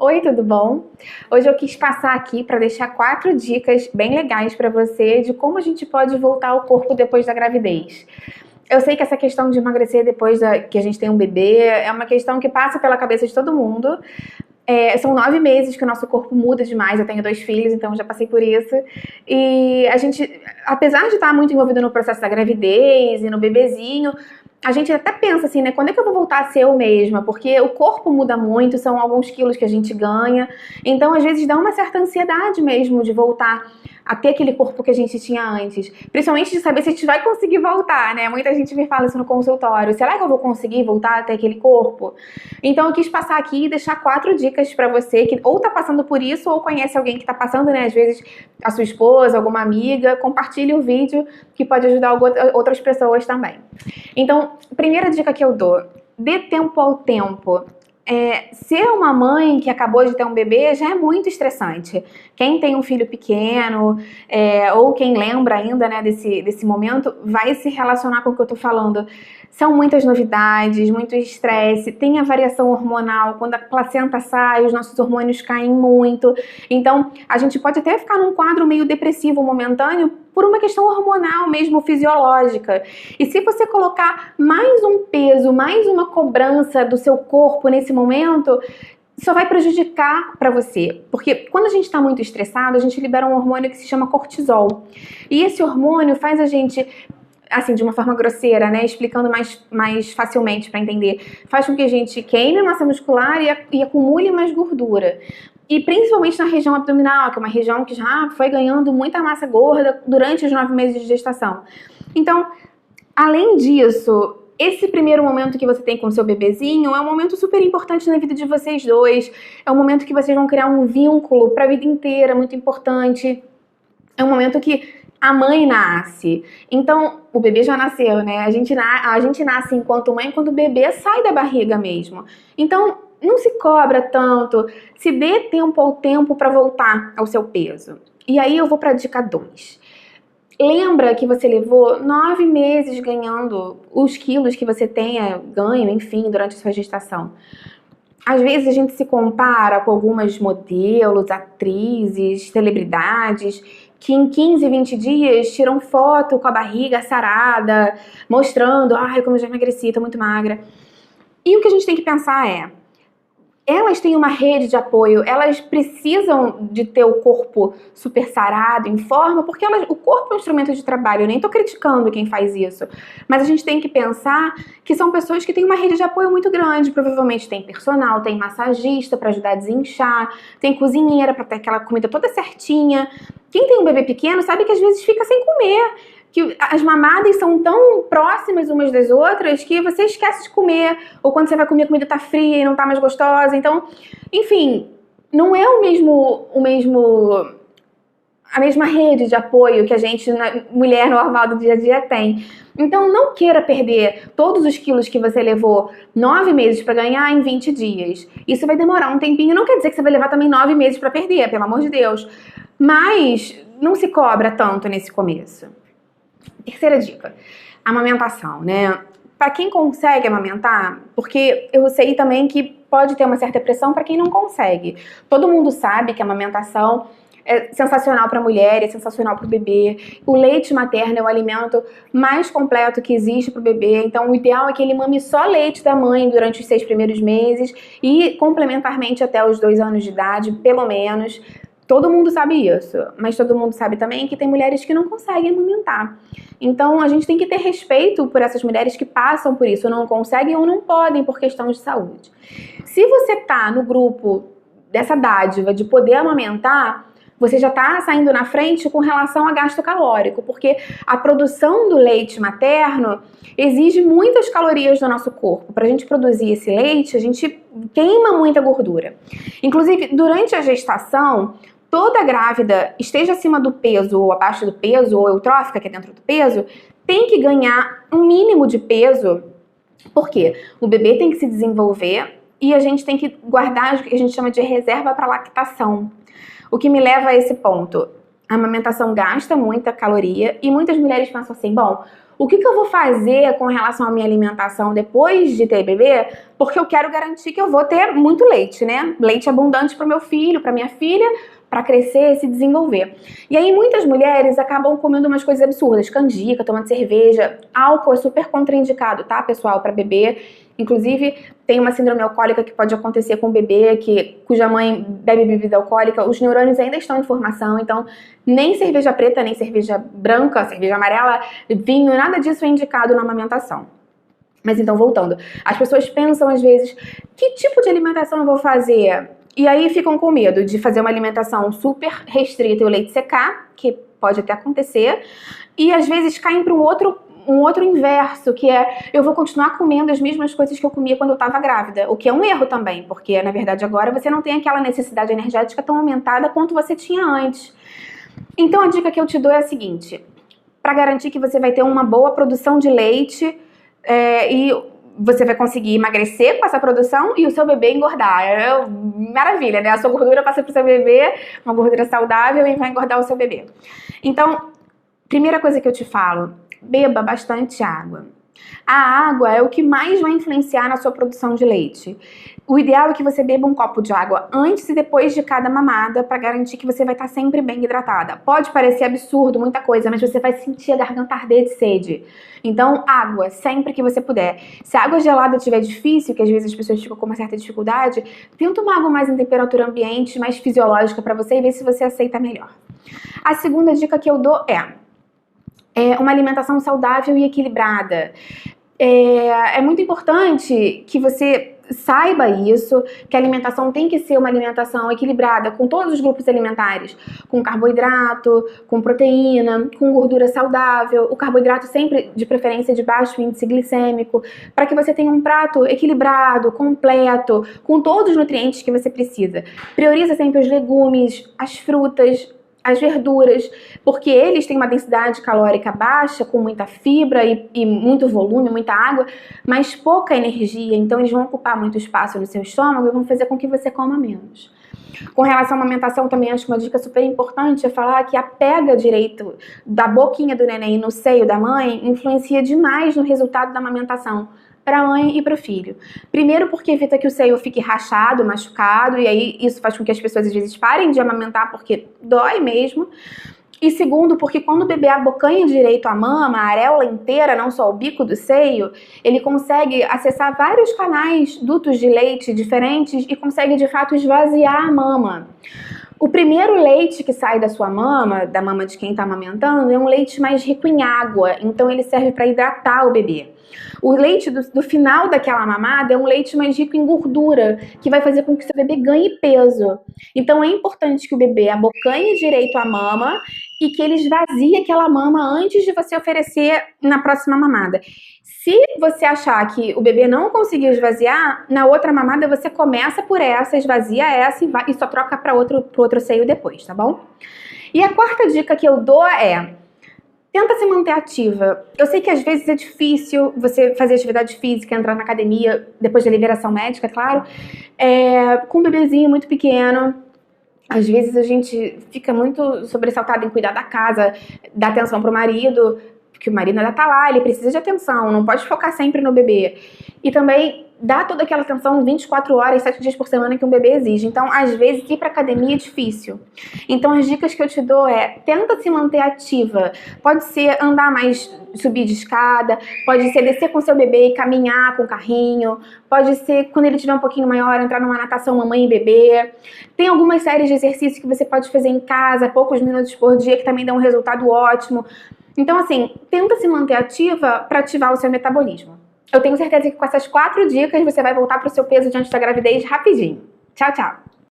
Oi, tudo bom? Hoje eu quis passar aqui para deixar 4 dicas bem legais para você de como a gente pode voltar ao corpo depois da gravidez. Eu sei que essa questão de emagrecer depois que a gente tem um bebê é uma questão que passa pela cabeça de todo mundo. São 9 meses que o nosso corpo muda demais. Eu tenho 2 filhos, então já passei por isso. E a gente, apesar de estar muito envolvido no processo da gravidez e no bebezinho, a gente até pensa assim, né? Quando é que eu vou voltar a ser eu mesma? Porque o corpo muda muito, são alguns quilos que a gente ganha. Então, às vezes, dá uma certa ansiedade mesmo de voltar a ter aquele corpo que a gente tinha antes. Principalmente de saber se a gente vai conseguir voltar, né? Muita gente me fala isso no consultório. Será que eu vou conseguir voltar a ter aquele corpo? Então, eu quis passar aqui e deixar 4 dicas pra você que ou tá passando por isso ou conhece alguém que tá passando, né? Às vezes, a sua esposa, alguma amiga. Compartilhe o vídeo que pode ajudar outras pessoas também. Então, primeira dica que eu dou, dê tempo ao tempo. Ser uma mãe que acabou de ter um bebê já é muito estressante. Quem tem um filho pequeno, ou quem lembra ainda, né, desse momento, vai se relacionar com o que eu tô falando. São muitas novidades, muito estresse, tem a variação hormonal, quando a placenta sai, os nossos hormônios caem muito. Então, a gente pode até ficar num quadro meio depressivo momentâneo por uma questão hormonal mesmo, fisiológica. E se você colocar mais um peso, mais uma cobrança do seu corpo nesse momento, só vai prejudicar para você, porque quando a gente está muito estressado, a gente libera um hormônio que se chama cortisol. E esse hormônio faz a gente, assim, de uma forma grosseira, né, explicando mais facilmente para entender, faz com que a gente queime massa muscular e acumule mais gordura. E principalmente na região abdominal, que é uma região que já foi ganhando muita massa gorda durante os 9 meses de gestação. Então, além disso, esse primeiro momento que você tem com o seu bebezinho é um momento super importante na vida de vocês dois. É um momento que vocês vão criar um vínculo para a vida inteira, muito importante. É um momento que a mãe nasce. Então, o bebê já nasceu, né? A gente nasce enquanto mãe quando o bebê sai da barriga mesmo. Então, não se cobra tanto. Se dê tempo ao tempo para voltar ao seu peso. E aí eu vou para a dica 2. Lembra que você levou 9 meses ganhando os quilos que você tenha ganho, enfim, durante a sua gestação. Às vezes a gente se compara com algumas modelos, atrizes, celebridades, que em 15, 20 dias tiram foto com a barriga sarada, mostrando, ai, como eu já emagreci, tô muito magra. E o que a gente tem que pensar elas têm uma rede de apoio, elas precisam de ter o corpo super sarado, em forma, porque o corpo é um instrumento de trabalho, eu nem tô criticando quem faz isso, mas a gente tem que pensar que são pessoas que têm uma rede de apoio muito grande, provavelmente tem personal, tem massagista para ajudar a desinchar, tem cozinheira para ter aquela comida toda certinha. Quem tem um bebê pequeno sabe que às vezes fica sem comer, que as mamadas são tão próximas umas das outras que você esquece de comer, ou quando você vai comer a comida tá fria e não tá mais gostosa. Então, enfim, não é a mesma rede de apoio que a gente, mulher normal do dia a dia, tem. Então, não queira perder todos os quilos que você levou 9 meses para ganhar em 20 dias. Isso vai demorar um tempinho, não quer dizer que você vai levar também 9 meses para perder, pelo amor de Deus. Mas não se cobra tanto nesse começo. Terceira dica, amamentação, né? Para quem consegue amamentar, porque eu sei também que pode ter uma certa pressão para quem não consegue. Todo mundo sabe que a amamentação é sensacional para a mulher, é sensacional para o bebê. O leite materno é o alimento mais completo que existe para o bebê. Então, o ideal é que ele mame só leite da mãe durante os 6 primeiros meses e complementarmente até os 2 anos de idade, pelo menos. Todo mundo sabe isso, mas todo mundo sabe também que tem mulheres que não conseguem amamentar. Então, a gente tem que ter respeito por essas mulheres que passam por isso, não conseguem ou não podem por questão de saúde. Se você tá no grupo dessa dádiva de poder amamentar, você já está saindo na frente com relação a gasto calórico, porque a produção do leite materno exige muitas calorias do nosso corpo. Para a gente produzir esse leite, a gente queima muita gordura. Inclusive, durante a gestação, toda grávida, esteja acima do peso ou abaixo do peso, ou eutrófica, que é dentro do peso, tem que ganhar um mínimo de peso. Por quê? O bebê tem que se desenvolver e a gente tem que guardar o que a gente chama de reserva para lactação. O que me leva a esse ponto. A amamentação gasta muita caloria e muitas mulheres pensam assim, bom, O que eu vou fazer com relação à minha alimentação depois de ter bebê? Porque eu quero garantir que eu vou ter muito leite, né? Leite abundante para o meu filho, para minha filha, para crescer e se desenvolver. E aí muitas mulheres acabam comendo umas coisas absurdas, canjica, tomando cerveja. Álcool é super contraindicado, tá, pessoal, para bebê. Inclusive, tem uma síndrome alcoólica que pode acontecer com o bebê cuja mãe bebe bebida alcoólica. Os neurônios ainda estão em formação, então nem cerveja preta, nem cerveja branca, cerveja amarela, vinho, nada disso é indicado na amamentação. Mas então, voltando. As pessoas pensam às vezes, que tipo de alimentação eu vou fazer? E aí ficam com medo de fazer uma alimentação super restrita e o leite secar, que pode até acontecer, e às vezes caem para um outro inverso, que é eu vou continuar comendo as mesmas coisas que eu comia quando eu estava grávida, o que é um erro também, porque na verdade agora você não tem aquela necessidade energética tão aumentada quanto você tinha antes. Então a dica que eu te dou é a seguinte, para garantir que você vai ter uma boa produção de leite e você vai conseguir emagrecer com essa produção e o seu bebê engordar. Maravilha, né? A sua gordura passa para o seu bebê, uma gordura saudável, e vai engordar o seu bebê. Então, primeira coisa que eu te falo, beba bastante água. A água é o que mais vai influenciar na sua produção de leite. O ideal é que você beba um copo de água antes e depois de cada mamada para garantir que você vai estar sempre bem hidratada. Pode parecer absurdo, muita coisa, mas você vai sentir a garganta arder de sede. Então, água, sempre que você puder. Se a água gelada estiver difícil, que às vezes as pessoas ficam com uma certa dificuldade, tenta uma água mais em temperatura ambiente, mais fisiológica para você e ver se você aceita melhor. A segunda dica que eu dou é uma alimentação saudável e equilibrada. É muito importante que você saiba isso, que a alimentação tem que ser uma alimentação equilibrada com todos os grupos alimentares, com carboidrato, com proteína, com gordura saudável, o carboidrato sempre de preferência de baixo índice glicêmico, para que você tenha um prato equilibrado, completo, com todos os nutrientes que você precisa. Prioriza sempre os legumes, as frutas, as verduras, porque eles têm uma densidade calórica baixa, com muita fibra e muito volume, muita água, mas pouca energia, então eles vão ocupar muito espaço no seu estômago e vão fazer com que você coma menos. Com relação à amamentação, também acho que uma dica super importante é falar que a pega direito da boquinha do neném no seio da mãe influencia demais no resultado da amamentação, para a mãe e para o filho. Primeiro porque evita que o seio fique rachado, machucado, e aí isso faz com que as pessoas às vezes parem de amamentar porque dói mesmo. E segundo, porque quando o bebê abocanha direito a mama, a areola inteira, não só o bico do seio, ele consegue acessar vários canais, dutos de leite diferentes e consegue de fato esvaziar a mama. O primeiro leite que sai da sua mama, da mama de quem está amamentando, é um leite mais rico em água, então ele serve para hidratar o bebê. O leite do final daquela mamada é um leite mais rico em gordura, que vai fazer com que o seu bebê ganhe peso. Então é importante que o bebê abocanhe direito a mama e que ele esvazie aquela mama antes de você oferecer na próxima mamada. Se você achar que o bebê não conseguiu esvaziar, na outra mamada você começa por essa, esvazia essa e só troca para outro seio depois, tá bom? E a quarta dica que eu dou tenta se manter ativa. Eu sei que às vezes é difícil você fazer atividade física, entrar na academia, depois da liberação médica, claro, com um bebezinho muito pequeno. Às vezes a gente fica muito sobressaltado em cuidar da casa, dar atenção pro marido, porque o marido ainda tá lá, ele precisa de atenção, não pode focar sempre no bebê. E também dá toda aquela atenção 24 horas, 7 dias por semana que um bebê exige. Então, às vezes, ir pra academia é difícil. Então, as dicas que eu te dou tenta se manter ativa. Pode ser andar mais, subir de escada, pode ser descer com seu bebê e caminhar com o carrinho, pode ser, quando ele tiver um pouquinho maior, entrar numa natação mamãe e bebê. Tem algumas séries de exercícios que você pode fazer em casa, poucos minutos por dia, que também dão um resultado ótimo. Então, assim, tenta se manter ativa para ativar o seu metabolismo. Eu tenho certeza que com essas 4 dicas você vai voltar para o seu peso diante da gravidez rapidinho. Tchau, tchau!